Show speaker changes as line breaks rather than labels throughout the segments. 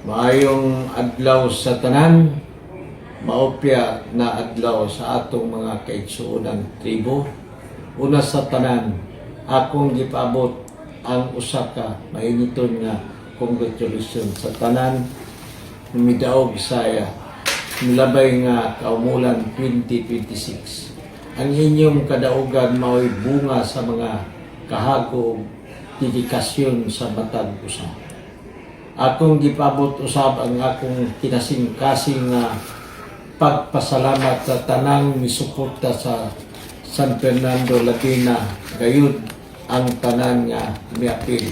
Maayong adlaw sa tanan, maopya na adlaw sa atong mga kaigsuonan tribo. Una sa tanan, akong gipabot ang usa ka mainiton nga congratulations sa tanan midaog sa milabay nga kaumulan 2026. Ang inyong kadaugan mao'y bunga sa mga kahago dedikasyon sa matag usa. Akong gipabot usab ang akong kinasing-kasing nga pagpasalamat sa tanang misuporta sa San Fernando Latina, gayud ang tanan nga miapil.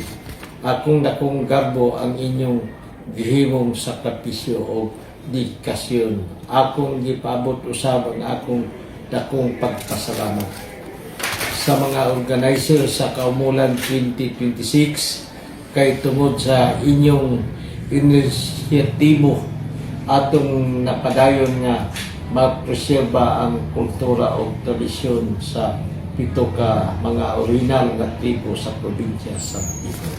Akong dakong garbo ang inyong gihimong sakripisyo o dedikasyon. Akong gipabot usab ang akong dakong pagpasalamat sa mga organizer sa Kaumulan 2026 kay tungod sa inyong inisyatibo atong napadayon nga mapreserba ang kultura o tradisyon sa pito ka mga original nga tribo sa probinsya sa Bicol.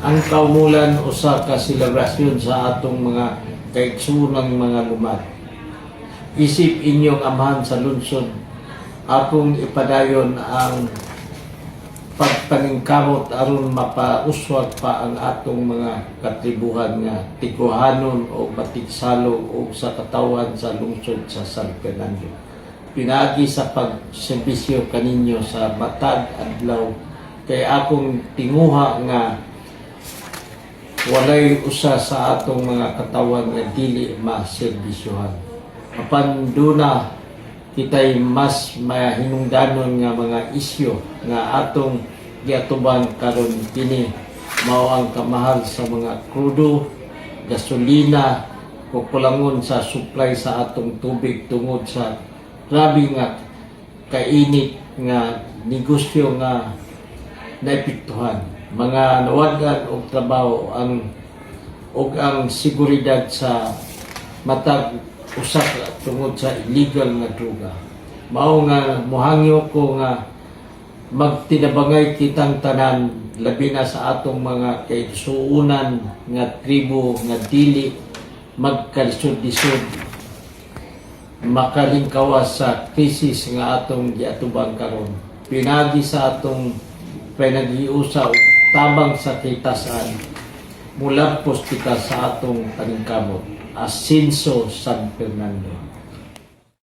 Ang Kaumulan usa ka selebrasyon sa atong mga kaigsuonang mga lumad. Isip inyong amahan sa lungsod, akong ipadayon ang pagpaningkamot aron mapauswag pa ang atong mga katribuhan nga tikuhanon o matigsalog o sa katawan sa lungsod sa San Fernando. Pinaagi sa pagserbisyo kaninyo sa matag adlaw kay akong tinguha nga walay usa sa atong mga katawan nga dili maserbisyohan. Apan duna kitay mas mahinungdanon nga mga isyu nga atong giatuban karon kini mao ang kamahal sa mga krudo, gasolina, o kulangon sa supply sa atong tubig tungod sa grabe nga kainit nga negosyo nga naepektuhan. Mga nawagan og trabaho ang seguridad sa matag usak tungod sa illegal nga droga. Mao nga mohangyo ko nga magtinabangay kitang tanan labi na sa atong mga kaigsuonan nga tribo nga dili magkalisod-lisod makalingkawas sa krisis nga atong giatubang karon. Pinagi sa atong pinag-iusa og tabang sa kitasan mula kita sa atong paningkamot. Asinso San Fernando.